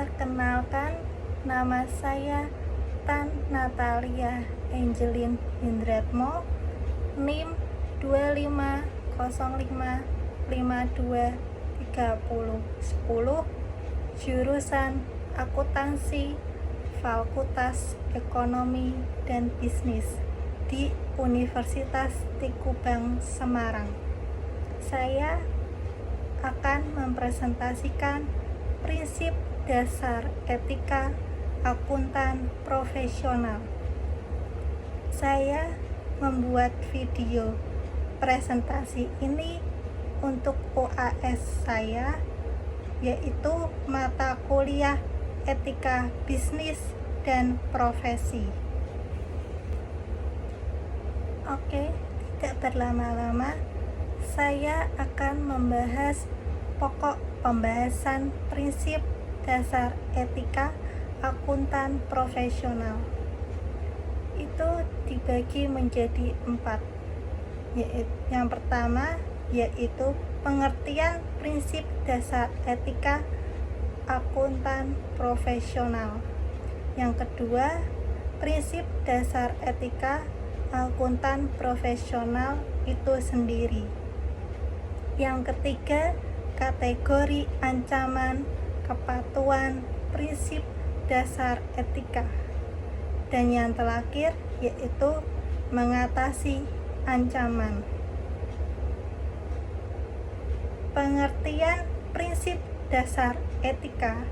Perkenalkan, nama saya Tan Natalia Angelin Hindratmo, NIM 2505523010, jurusan Akuntansi, Fakultas Ekonomi dan Bisnis di Universitas Tikubang, Semarang. Saya akan mempresentasikan prinsip dasar etika akuntan profesional. Saya membuat video presentasi ini untuk UAS saya, yaitu mata kuliah etika bisnis dan profesi. Oke, tidak berlama-lama, saya akan membahas pokok pembahasan prinsip dasar etika akuntan profesional. Itu dibagi menjadi 4. Yang pertama yaitu pengertian prinsip dasar etika akuntan profesional. Yang kedua, prinsip dasar etika akuntan profesional itu sendiri. Yang ketiga, kategori ancaman kepatuhan prinsip dasar etika. Dan yang terakhir yaitu mengatasi ancaman. Pengertian prinsip dasar etika.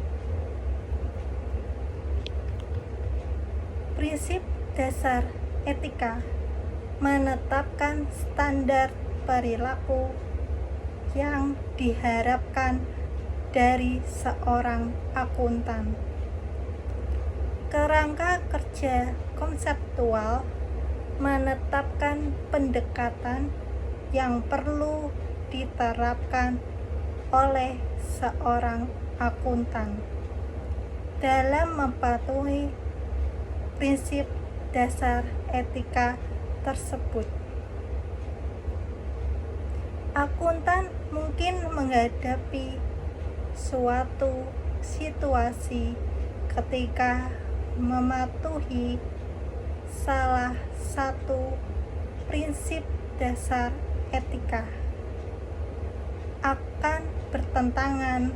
Prinsip dasar etika menetapkan standar perilaku yang diharapkan dari seorang akuntan. Kerangka kerja konseptual menetapkan pendekatan yang perlu diterapkan oleh seorang akuntan dalam mematuhi prinsip dasar etika tersebut. Akuntan mungkin menghadapi suatu situasi ketika mematuhi salah satu prinsip dasar etika akan bertentangan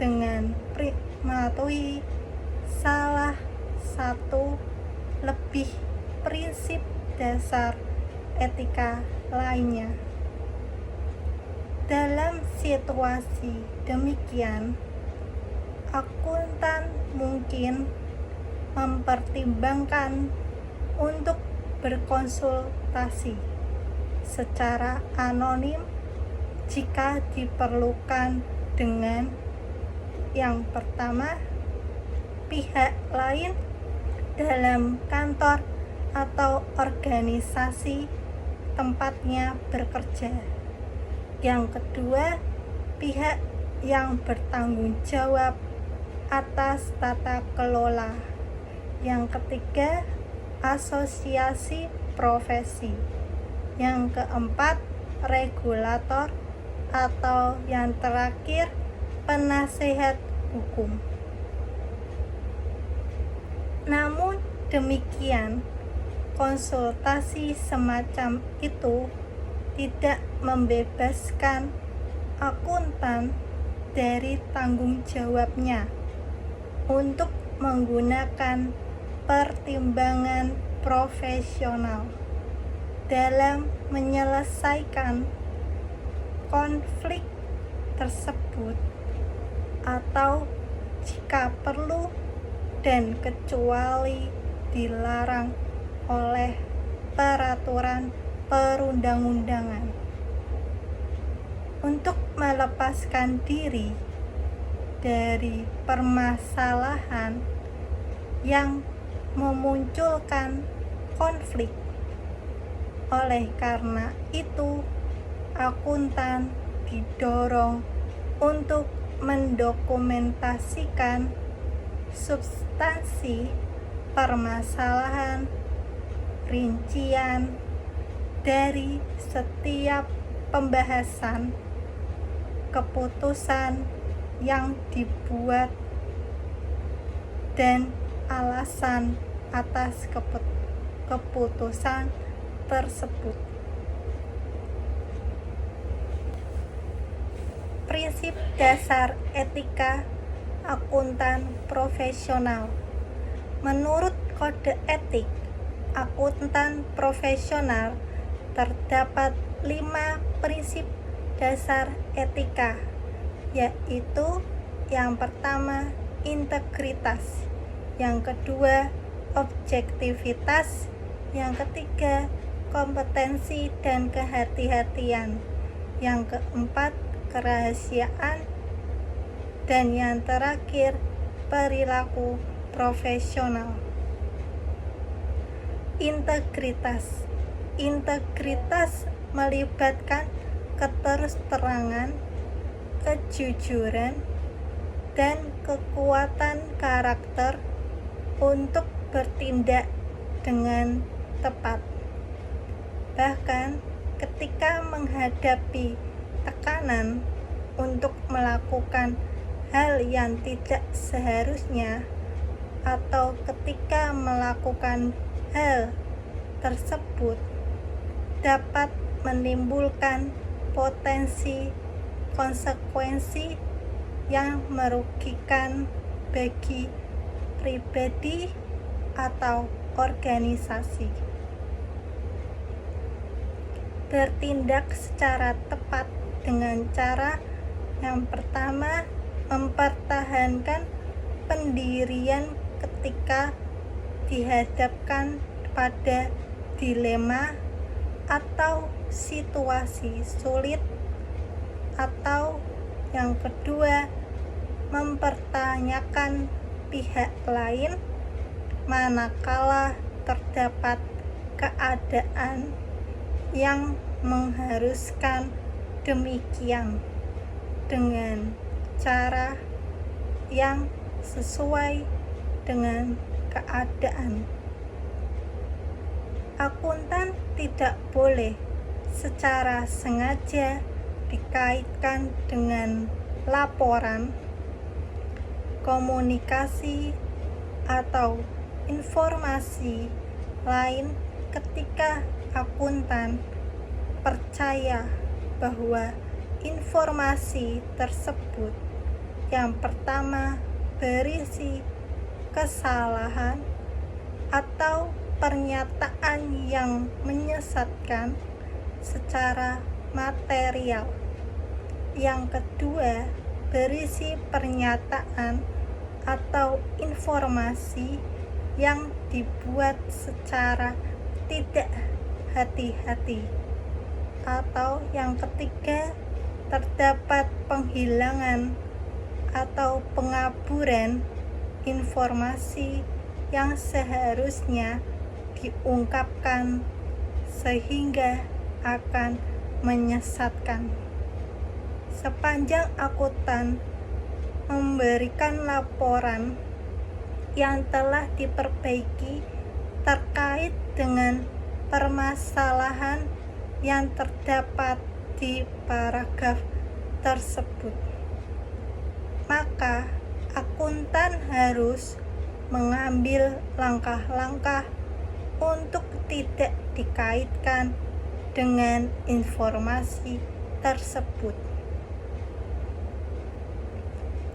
dengan mematuhi salah satu lebih prinsip dasar etika lainnya. Dalam situasi demikian, akuntan mungkin mempertimbangkan untuk berkonsultasi secara anonim jika diperlukan dengan yang pertama, pihak lain dalam kantor atau organisasi tempatnya bekerja. Yang kedua, pihak yang bertanggung jawab atas tata kelola. Yang ketiga, asosiasi profesi. Yang keempat, regulator, atau yang terakhir, penasehat hukum. Namun demikian, konsultasi semacam itu tidak membebaskan akuntan dari tanggung jawabnya untuk menggunakan pertimbangan profesional dalam menyelesaikan konflik tersebut, atau jika perlu dan kecuali dilarang oleh peraturan perundang-undangan. Untuk melepaskan diri dari permasalahan yang memunculkan konflik. Oleh karena itu, akuntan didorong untuk mendokumentasikan substansi permasalahan, rincian dari setiap pembahasan keputusan yang dibuat dan alasan atas keputusan tersebut. Prinsip dasar etika akuntan profesional. Menurut kode etik akuntan profesional, terdapat 5 prinsip dasar etika, yaitu yang pertama, integritas, yang kedua, objektivitas, yang ketiga, kompetensi dan kehati-hatian, yang keempat, kerahasiaan, dan yang terakhir, perilaku profesional. Integritas melibatkan keterus-terangan, kejujuran, dan kekuatan karakter untuk bertindak dengan tepat. Bahkan ketika menghadapi tekanan untuk melakukan hal yang tidak seharusnya, atau ketika melakukan hal tersebut dapat menimbulkan potensi konsekuensi yang merugikan bagi pribadi atau organisasi. Bertindak secara tepat dengan cara yang pertama, mempertahankan pendirian ketika dihadapkan pada dilema atau situasi sulit, atau yang kedua, mempertanyakan pihak lain manakala terdapat keadaan yang mengharuskan demikian dengan cara yang sesuai dengan keadaan. Akuntan tidak boleh secara sengaja dikaitkan dengan laporan, komunikasi, atau informasi lain ketika akuntan percaya bahwa informasi tersebut yang pertama berisi kesalahan atau pernyataan yang menyesatkan secara material. Yang kedua, berisi pernyataan atau informasi yang dibuat secara tidak hati-hati. Atau yang ketiga, terdapat penghilangan atau pengaburan informasi yang seharusnya diungkapkan sehingga akan menyesatkan. Sepanjang akuntan memberikan laporan yang telah diperbaiki terkait dengan permasalahan yang terdapat di paragraf tersebut, maka akuntan harus mengambil langkah-langkah untuk tidak dikaitkan dengan informasi tersebut.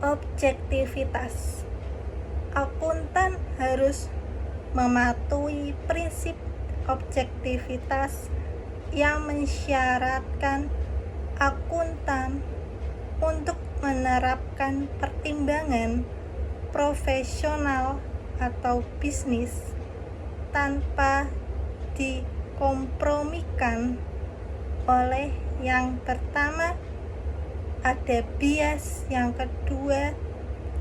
Objektivitas. Akuntan harus mematuhi prinsip objektivitas yang mensyaratkan akuntan untuk menerapkan pertimbangan profesional atau bisnis tanpa dikompromikan oleh yang pertama ada bias, yang kedua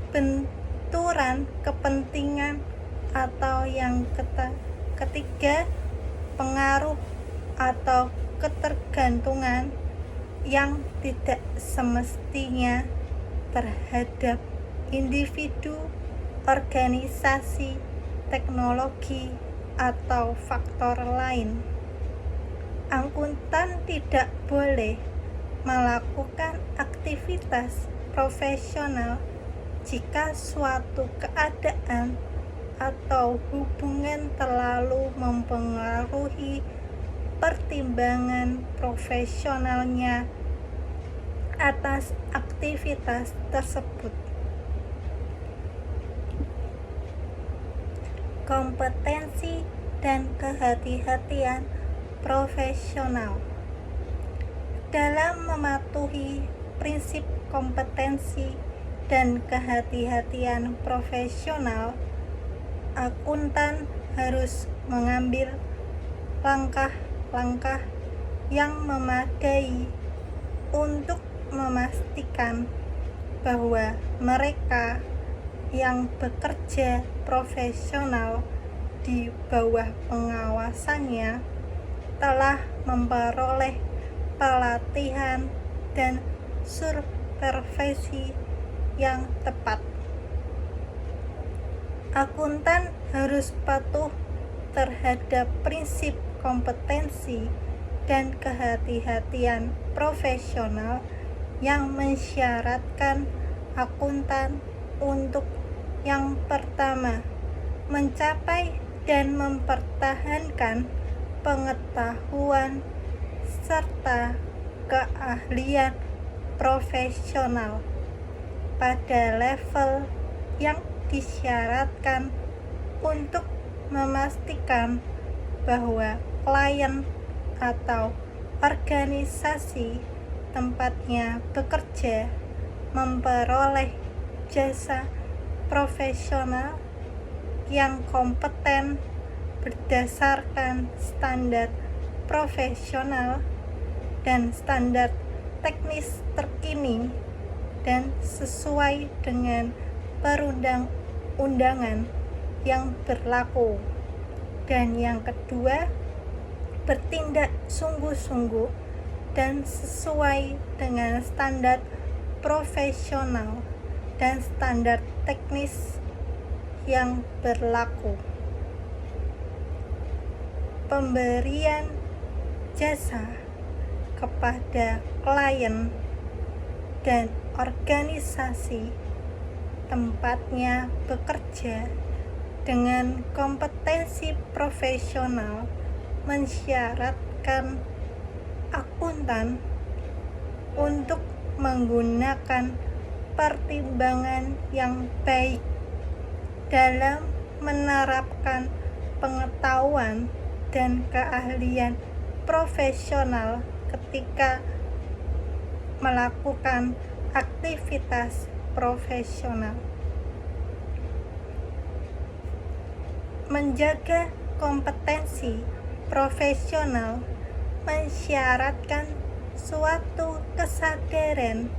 benturan kepentingan, atau yang ketiga pengaruh atau ketergantungan yang tidak semestinya terhadap individu, organisasi, teknologi, atau faktor lain. Akuntan tidak boleh melakukan aktivitas profesional Jika suatu keadaan atau hubungan terlalu mempengaruhi pertimbangan profesionalnya atas aktivitas tersebut. Kompetensi dan kehati-hatian profesional. Dalam mematuhi prinsip kompetensi dan kehati-hatian profesional, akuntan harus mengambil langkah-langkah yang memadai untuk memastikan bahwa mereka yang bekerja profesional di bawah pengawasannya telah memperoleh pelatihan dan supervisi yang tepat. Akuntan harus patuh terhadap prinsip kompetensi dan kehati-hatian profesional yang mensyaratkan akuntan untuk yang pertama, mencapai dan mempertahankan pengetahuan serta keahlian profesional pada level yang disyaratkan untuk memastikan bahwa klien atau organisasi tempatnya bekerja memperoleh jasa profesional yang kompeten berdasarkan standar profesional dan standar teknis terkini dan sesuai dengan perundang-undangan yang berlaku. Dan yang kedua, bertindak sungguh-sungguh dan sesuai dengan standar profesional dan standar teknis yang berlaku. Pemberian jasa kepada klien dan organisasi tempatnya bekerja dengan kompetensi profesional mensyaratkan akuntan untuk menggunakan pertimbangan yang baik dalam menerapkan pengetahuan dan keahlian profesional ketika melakukan aktivitas profesional. Menjaga kompetensi profesional mensyaratkan suatu kesadaran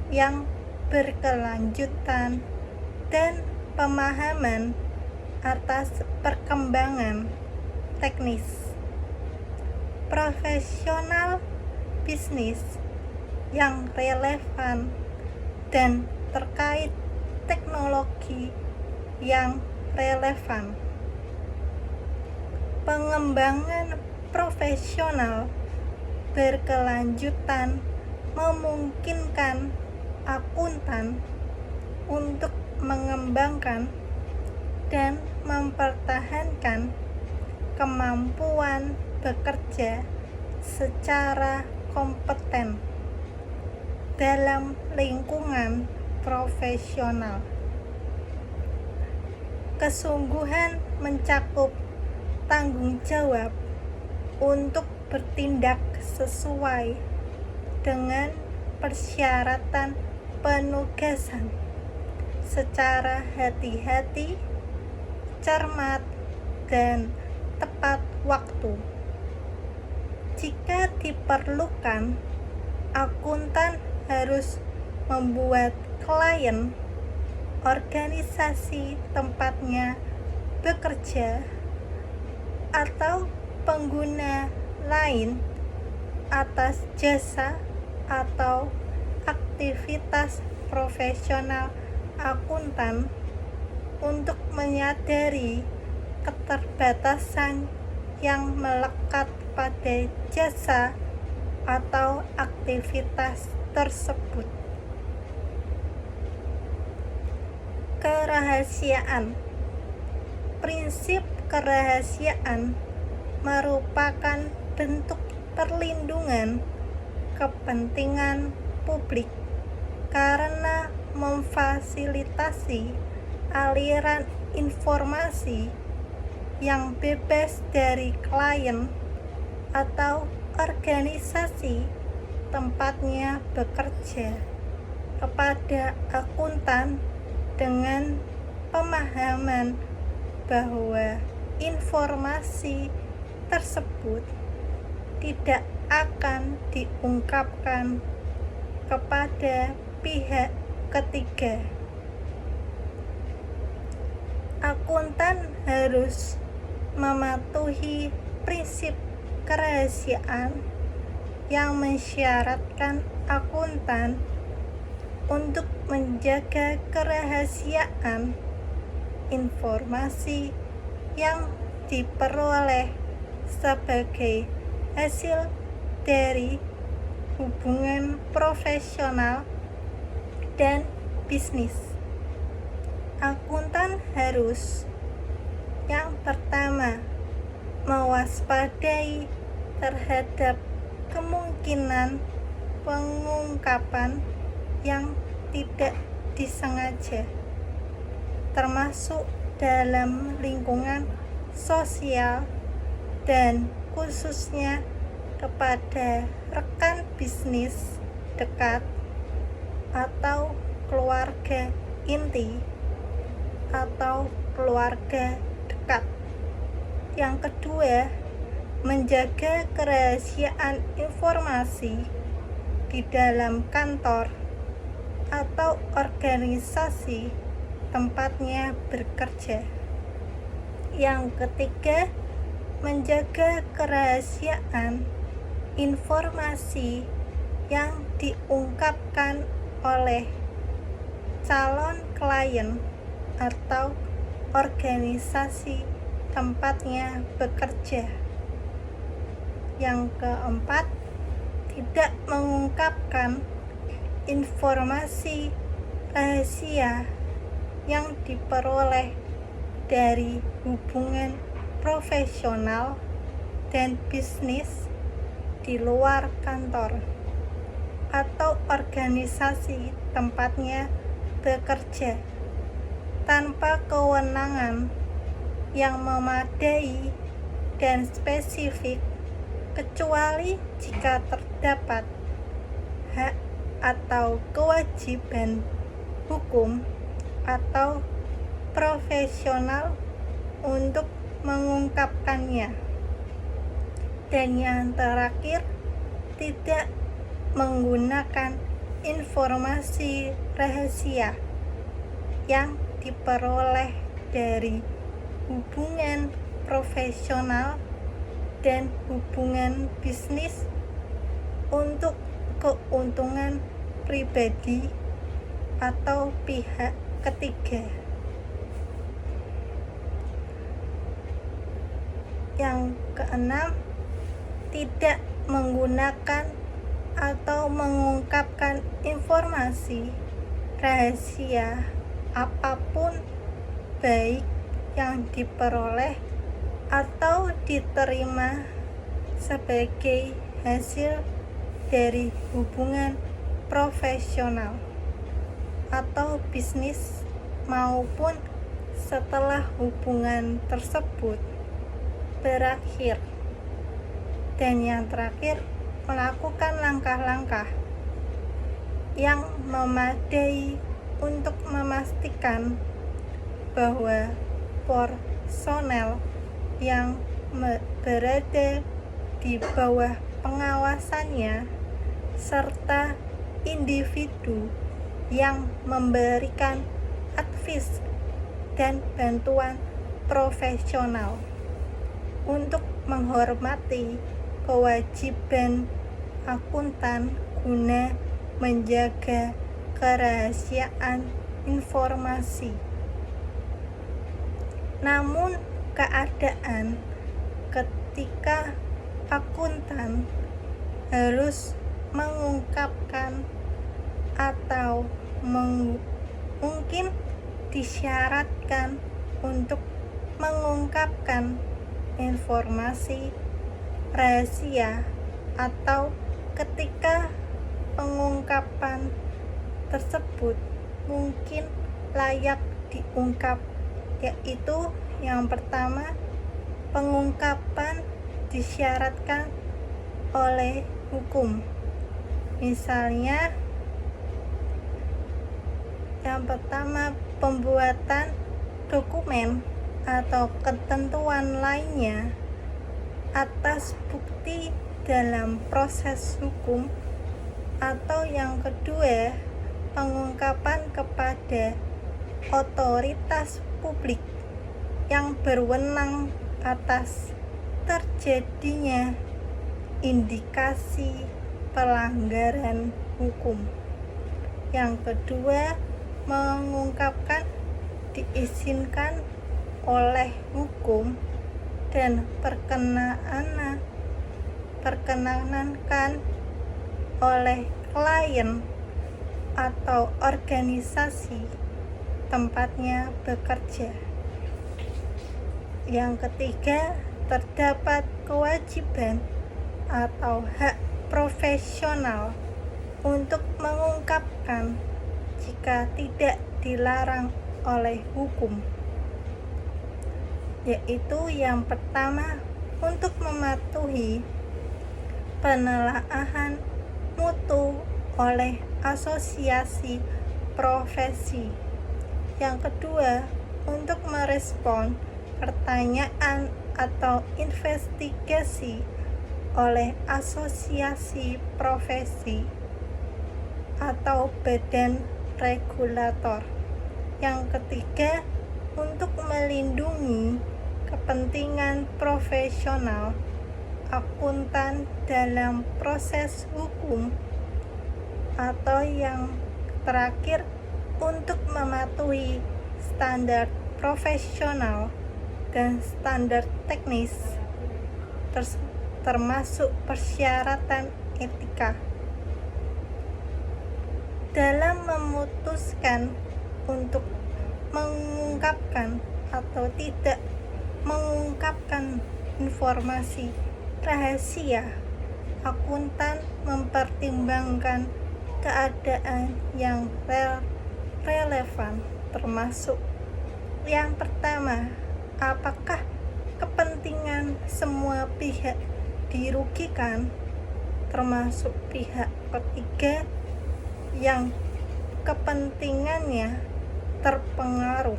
yang berkelanjutan dan pemahaman atas perkembangan teknis, profesional, bisnis yang relevan dan terkait teknologi yang relevan. Pengembangan profesional berkelanjutan memungkinkan akuntan untuk mengembangkan dan mempertahankan kemampuan bekerja secara kompeten dalam lingkungan profesional. Kesungguhan mencakup tanggung jawab untuk bertindak sesuai dengan persyaratan penugasan secara hati-hati, cermat, dan tepat waktu. Jika diperlukan, akuntan harus membuat klien, organisasi tempatnya bekerja, atau pengguna lain atas jasa atau aktivitas profesional akuntan untuk menyadari keterbatasan yang melekat pada jasa atau aktivitas tersebut. kerahasiaan. Prinsip kerahasiaan merupakan bentuk perlindungan kepentingan publik karena memfasilitasi aliran informasi yang bebas dari klien atau organisasi tempatnya bekerja kepada akuntan dengan pemahaman bahwa informasi tersebut tidak akan diungkapkan kepada pihak ketiga. Akuntan harus mematuhi prinsip kerahasiaan yang mensyaratkan akuntan untuk menjaga kerahasiaan informasi yang diperoleh sebagai hasil dari hubungan profesional dan bisnis. Akuntan harus yang pertama mewaspadai terhadap kemungkinan pengungkapan yang tidak disengaja, termasuk dalam lingkungan sosial dan khususnya kepada rekan bisnis dekat atau keluarga inti atau keluarga dekat. Yang kedua, menjaga kerahasiaan informasi di dalam kantor atau organisasi tempatnya bekerja. Yang ketiga, menjaga kerahasiaan informasi yang diungkapkan oleh calon klien atau organisasi tempatnya bekerja. Yang keempat, tidak mengungkapkan informasi rahasia yang diperoleh dari hubungan profesional dan bisnis di luar kantor atau organisasi tempatnya bekerja tanpa kewenangan yang memadai dan spesifik, kecuali jika terdapat hak atau kewajiban hukum atau profesional untuk mengungkapkannya. Dan yang terakhir, tidak menggunakan informasi rahasia yang diperoleh dari hubungan profesional dan hubungan bisnis untuk keuntungan pribadi atau pihak ketiga. Yang keenam, tidak menggunakan atau mengungkapkan informasi rahasia apapun, baik yang diperoleh atau diterima sebagai hasil dari hubungan profesional atau bisnis maupun setelah hubungan tersebut berakhir. Dan yang terakhir, melakukan langkah-langkah yang memadai untuk memastikan bahwa personel yang berada di bawah pengawasannya serta individu yang memberikan advis dan bantuan profesional untuk menghormati kewajiban akuntan guna menjaga kerahasiaan informasi. Namun keadaan ketika akuntan harus mengungkapkan atau mungkin disyaratkan untuk mengungkapkan informasi rahasia atau ketika pengungkapan tersebut mungkin layak diungkap, yaitu yang pertama, pengungkapan disyaratkan oleh hukum. Misalnya, yang pertama, pembuatan dokumen atau ketentuan lainnya atas bukti dalam proses hukum, atau yang kedua, pengungkapan kepada otoritas publik yang berwenang atas terjadinya indikasi pelanggaran hukum. Yang kedua, mengungkapkan diizinkan oleh hukum dan perkenankan oleh klien atau organisasi tempatnya bekerja. Yang ketiga, terdapat kewajiban atau hak profesional untuk mengungkapkan jika tidak dilarang oleh hukum, yaitu yang pertama, untuk mematuhi penelaahan mutu oleh asosiasi profesi. Yang kedua, untuk merespon pertanyaan atau investigasi oleh asosiasi profesi atau badan regulator. Yang ketiga, untuk melindungi kepentingan profesional akuntan dalam proses hukum, atau yang terakhir, untuk mematuhi standar profesional dan standar teknis termasuk persyaratan etika. Dalam memutuskan untuk mengungkapkan atau tidak mengungkapkan informasi rahasia, akuntan mempertimbangkan keadaan yang relevan, termasuk yang pertama, apakah kepentingan semua pihak dirugikan, termasuk pihak ketiga yang kepentingannya terpengaruh.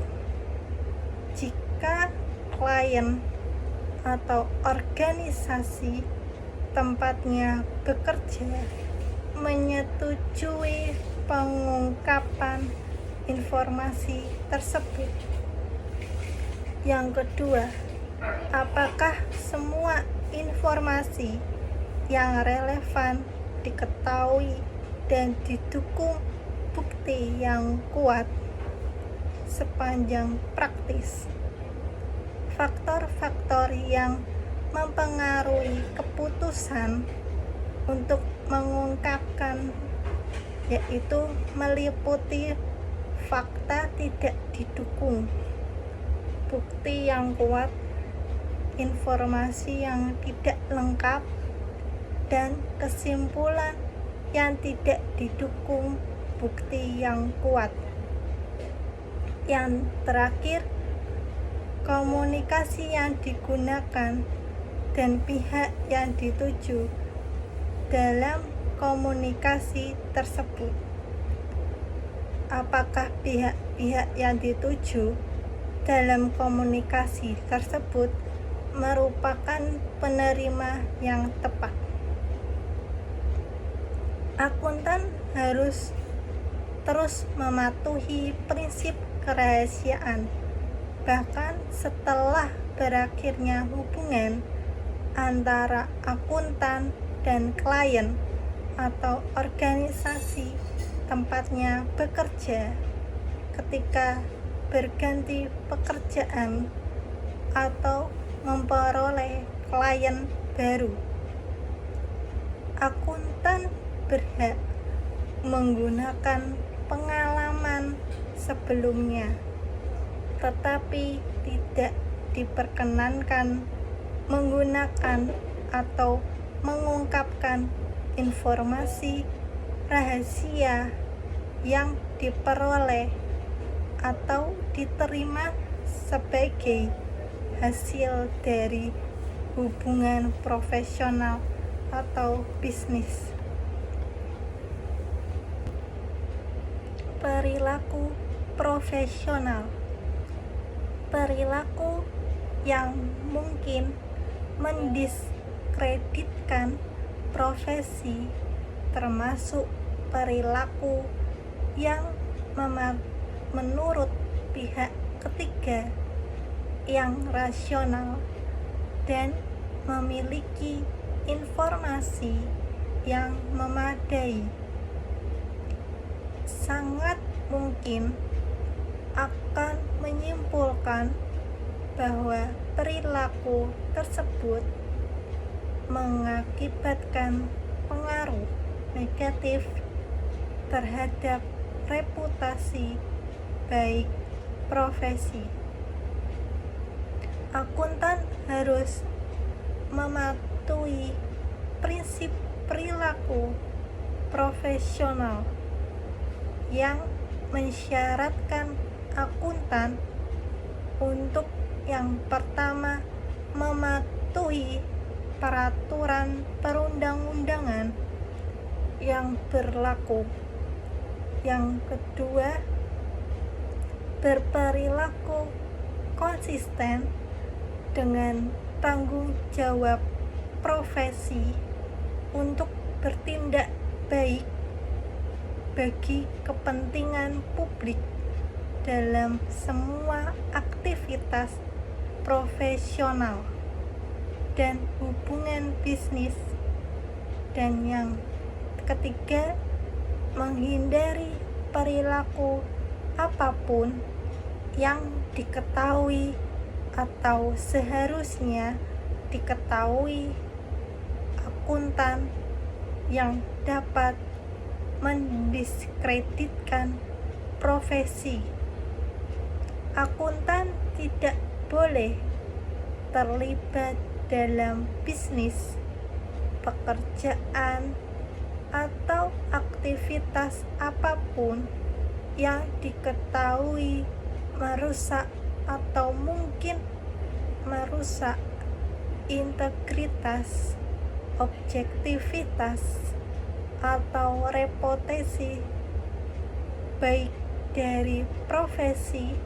Jika klien atau organisasi tempatnya bekerja menyetujui pengungkapan informasi tersebut. Yang kedua, apakah semua informasi yang relevan diketahui dan didukung bukti yang kuat sepanjang praktis. Faktor-faktor yang mempengaruhi keputusan untuk mengungkapkan yaitu meliputi fakta tidak didukung, bukti yang kuat, informasi yang tidak lengkap, dan kesimpulan yang tidak didukung bukti yang kuat. Yang terakhir, komunikasi yang digunakan dan pihak yang dituju dalam komunikasi tersebut. Apakah pihak-pihak yang dituju dalam komunikasi tersebut merupakan penerima yang tepat? Akuntan harus terus mematuhi prinsip kerahasiaan, bahkan setelah berakhirnya hubungan antara akuntan dan klien atau organisasi tempatnya bekerja ketika berganti pekerjaan atau memperoleh klien baru. Akuntan berhak menggunakan pengalaman sebelumnya tetapi tidak diperkenankan menggunakan atau mengungkapkan informasi rahasia yang diperoleh atau diterima sebagai hasil dari hubungan profesional atau bisnis. Perilaku profesional, perilaku yang mungkin mendiskreditkan profesi, termasuk perilaku yang menurut pihak ketiga yang rasional dan memiliki informasi yang memadai, sangat mungkin akan menyimpulkan bahwa perilaku tersebut mengakibatkan pengaruh negatif terhadap reputasi baik profesi. Akuntan harus mematuhi prinsip perilaku profesional yang mensyaratkan akuntan untuk yang pertama mematuhi peraturan perundang-undangan yang berlaku, yang kedua berperilaku konsisten dengan tanggung jawab profesi untuk bertindak baik bagi kepentingan publik dalam semua aktivitas profesional dan hubungan bisnis. Dan yang ketiga, menghindari perilaku apapun yang diketahui atau seharusnya diketahui akuntan yang dapat mendiskreditkan profesi. Akuntan tidak boleh terlibat dalam bisnis, pekerjaan, atau aktivitas apapun yang diketahui merusak atau mungkin merusak integritas, objektivitas, atau reputasi baik dari profesi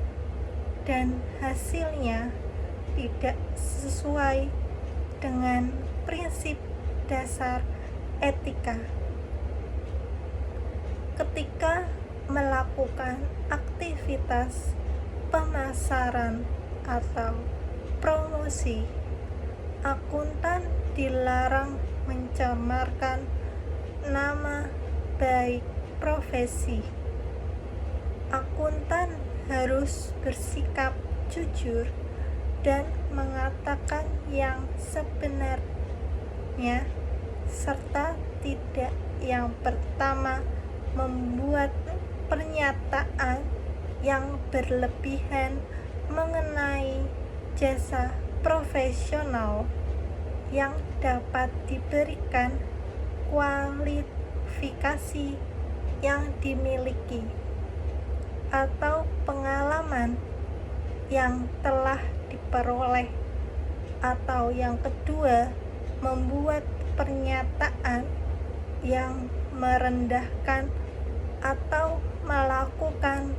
dan hasilnya tidak sesuai dengan prinsip dasar etika. Ketika melakukan aktivitas pemasaran atau promosi, akuntan dilarang mencemarkan nama baik profesi. Akuntan harus bersikap jujur dan mengatakan yang sebenarnya, serta tidak yang pertama membuat pernyataan yang berlebihan mengenai jasa profesional yang dapat diberikan kualifikasi yang dimiliki atau pengalaman yang telah diperoleh, atau yang kedua, membuat pernyataan yang merendahkan atau melakukan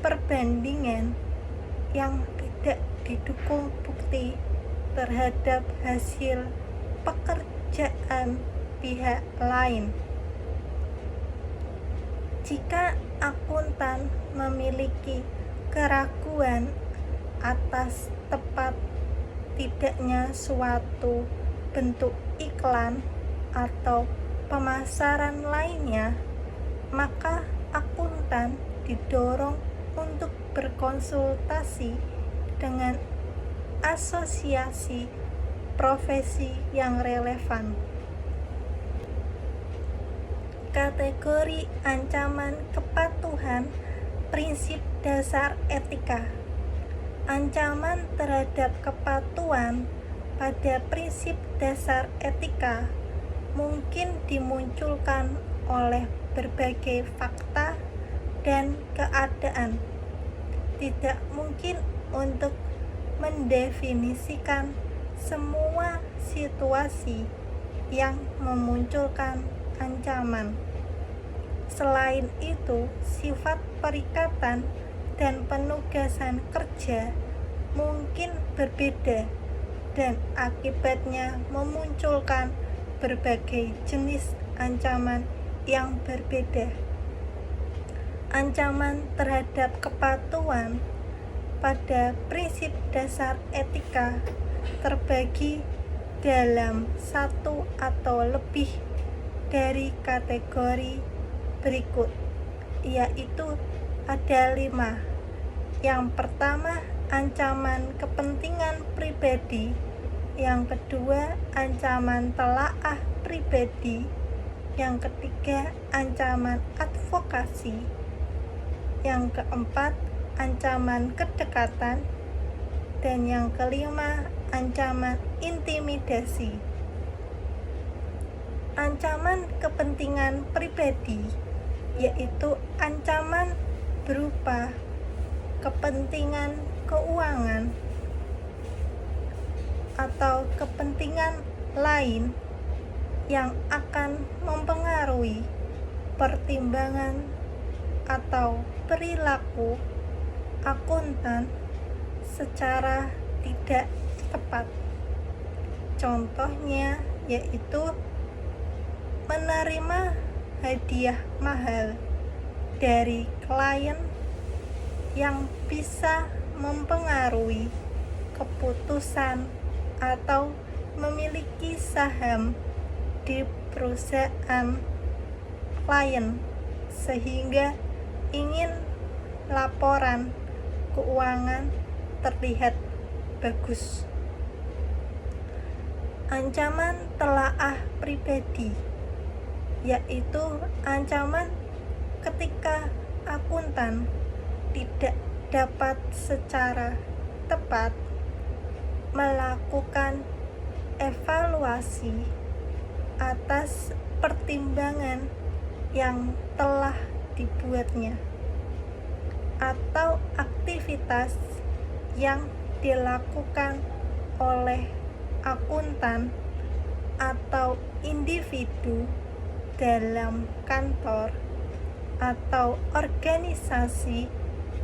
perbandingan yang tidak didukung bukti terhadap hasil pekerjaan pihak lain. Jika akuntan memiliki keraguan atas tepat tidaknya suatu bentuk iklan atau pemasaran lainnya, maka akuntan didorong untuk berkonsultasi dengan asosiasi profesi yang relevan. Kategori ancaman kepatuhan prinsip dasar etika. Ancaman terhadap kepatuhan pada prinsip dasar etika mungkin dimunculkan oleh berbagai fakta dan keadaan. Tidak mungkin untuk mendefinisikan semua situasi yang memunculkan ancaman. Selain itu, sifat perikatan dan penugasan kerja mungkin berbeda dan akibatnya memunculkan berbagai jenis ancaman yang berbeda. Ancaman terhadap kepatuhan pada prinsip dasar etika terbagi dalam satu atau lebih dari kategori berikut, yaitu ada 5. Yang pertama, ancaman kepentingan pribadi. Yang kedua, ancaman telaah pribadi. Yang ketiga, ancaman advokasi. Yang keempat, ancaman kedekatan. Dan yang kelima, ancaman intimidasi. Ancaman kepentingan pribadi yaitu ancaman berupa kepentingan keuangan atau kepentingan lain yang akan mempengaruhi pertimbangan atau perilaku akuntan secara tidak tepat. Contohnya yaitu menerima hadiah mahal dari klien yang bisa mempengaruhi keputusan atau memiliki saham di perusahaan klien sehingga ingin laporan keuangan terlihat bagus. Ancaman telaah pribadi yaitu ancaman ketika akuntan tidak dapat secara tepat melakukan evaluasi atas pertimbangan yang telah dibuatnya atau aktivitas yang dilakukan oleh akuntan atau individu dalam kantor atau organisasi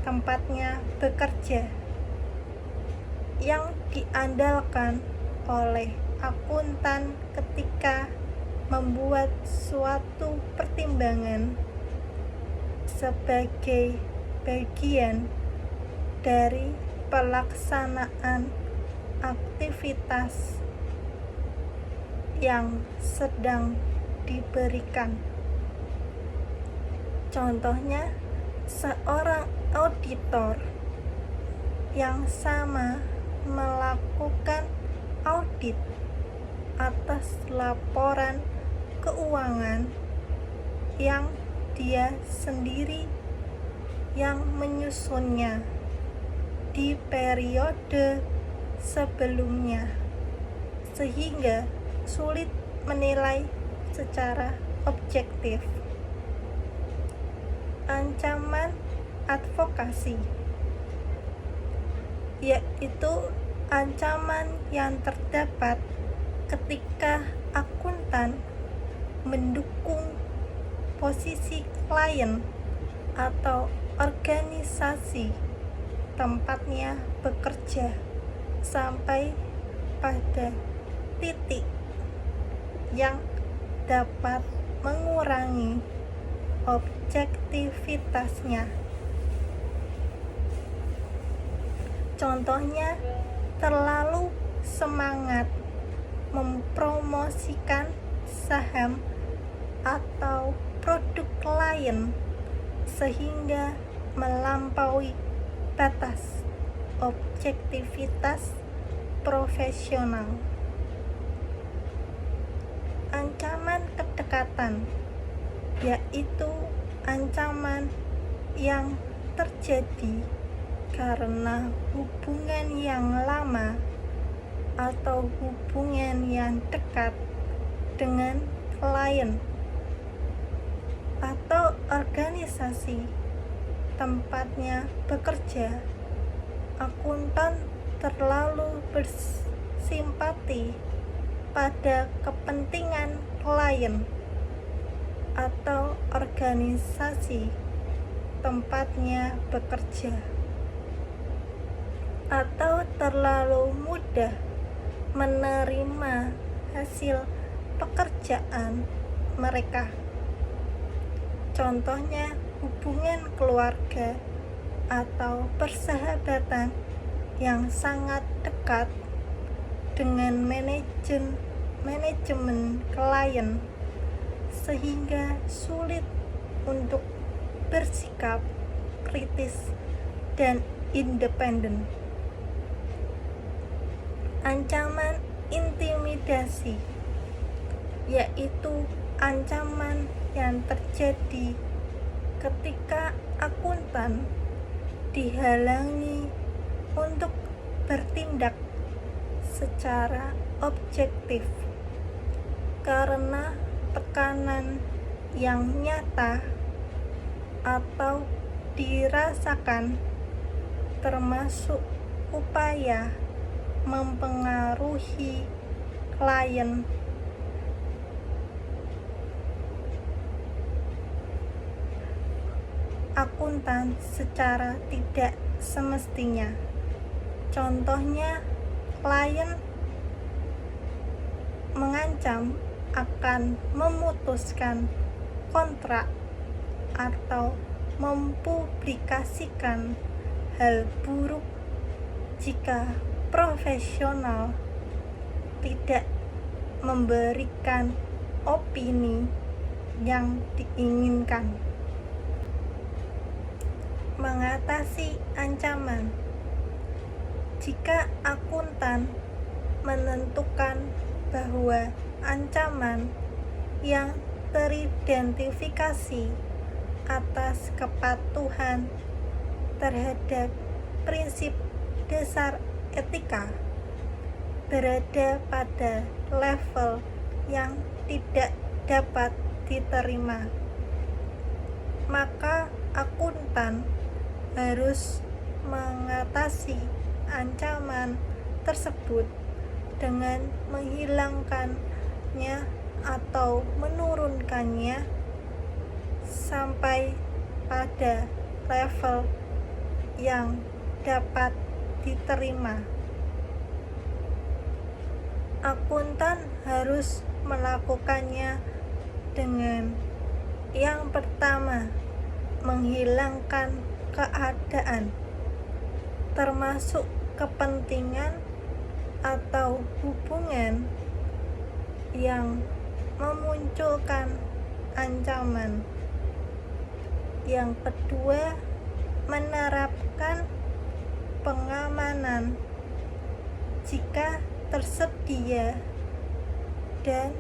tempatnya bekerja yang diandalkan oleh akuntan ketika membuat suatu pertimbangan sebagai bagian dari pelaksanaan aktivitas yang sedang diberikan. Contohnya, seorang auditor yang sama melakukan audit atas laporan keuangan yang dia sendiri yang menyusunnya di periode sebelumnya, sehingga sulit menilai secara objektif. Ancaman advokasi yaitu ancaman yang terdapat ketika akuntan mendukung posisi klien atau organisasi tempatnya bekerja sampai pada titik yang dapat mengurangi objektivitasnya. Contohnya, terlalu semangat mempromosikan saham atau produk lain sehingga melampaui batas objektivitas profesional. Ancaman kedekatan yaitu ancaman yang terjadi karena hubungan yang lama atau hubungan yang dekat dengan klien atau organisasi tempatnya bekerja. Akuntan terlalu bersimpati pada kepentingan klien atau organisasi tempatnya bekerja, atau terlalu mudah menerima hasil pekerjaan mereka. Contohnya hubungan keluarga atau persahabatan yang sangat dekat dengan manajemen klien, sehingga sulit untuk bersikap kritis dan independen. Ancaman intimidasi, yaitu ancaman yang terjadi ketika akuntan dihalangi untuk bertindak secara objektif karena tekanan yang nyata atau dirasakan, termasuk upaya mempengaruhi klien. Akuntan secara tidak semestinya. Contohnya, klien mengancam akan memutuskan kontrak atau mempublikasikan hal buruk jika profesional tidak memberikan opini yang diinginkan. Mengatasi ancaman. Jika akuntan menentukan bahwa ancaman yang teridentifikasi atas kepatuhan terhadap prinsip dasar etika berada pada level yang tidak dapat diterima, maka akuntan harus mengatasi ancaman tersebut dengan menghilangkannya atau menurunkannya sampai pada level yang dapat diterima. Akuntan harus melakukannya dengan yang pertama, menghilangkan keadaan, termasuk kepentingan atau hubungan yang memunculkan ancaman. Yang kedua, menerapkan pengamanan jika tersedia dan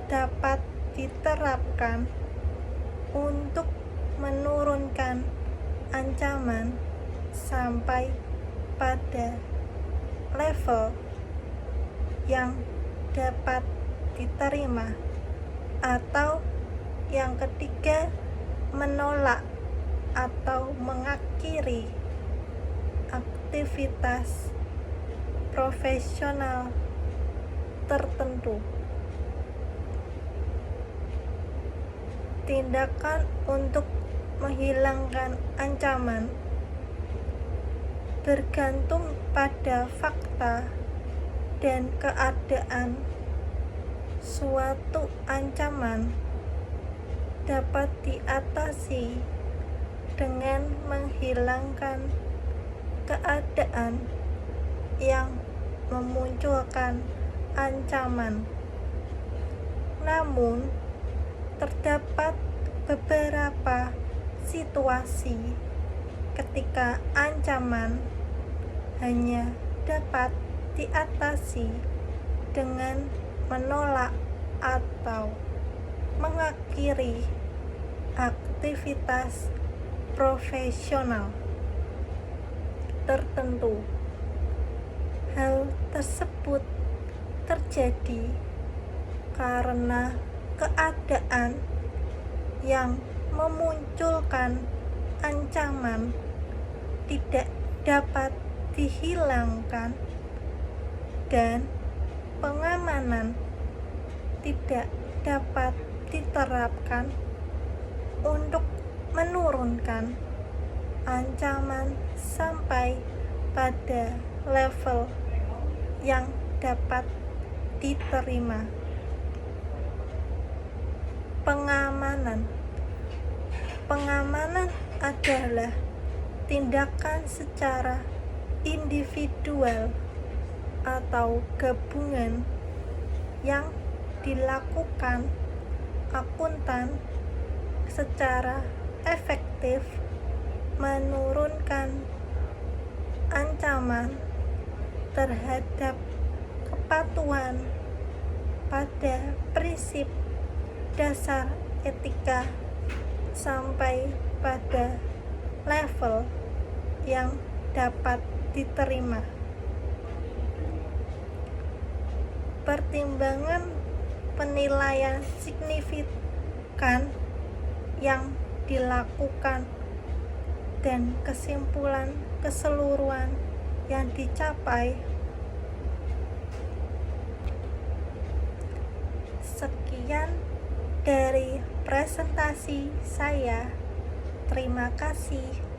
dapat diterapkan untuk menurunkan ancaman sampai pada level yang dapat diterima. Atau yang ketiga, menolak atau mengakhiri aktivitas profesional tertentu. Tindakan untuk menghilangkan ancaman bergantung pada fakta dan keadaan. Suatu ancaman dapat diatasi dengan menghilangkan keadaan yang memunculkan ancaman. Namun, terdapat beberapa situasi ketika ancaman hanya dapat diatasi dengan menolak atau mengakhiri aktivitas profesional tertentu. Hal tersebut terjadi karena keadaan yang memunculkan ancaman tidak dapat dihilangkan dan pengamanan tidak dapat diterapkan untuk menurunkan ancaman sampai pada level yang dapat diterima. Pengamanan adalah tindakan secara individual atau gabungan yang dilakukan akuntan secara efektif menurunkan ancaman terhadap kepatuhan pada prinsip dasar etika sampai pada level yang dapat diterima. Pertimbangan penilaian signifikan yang dilakukan dan kesimpulan keseluruhan yang dicapai. Sekian dari presentasi saya. Terima kasih.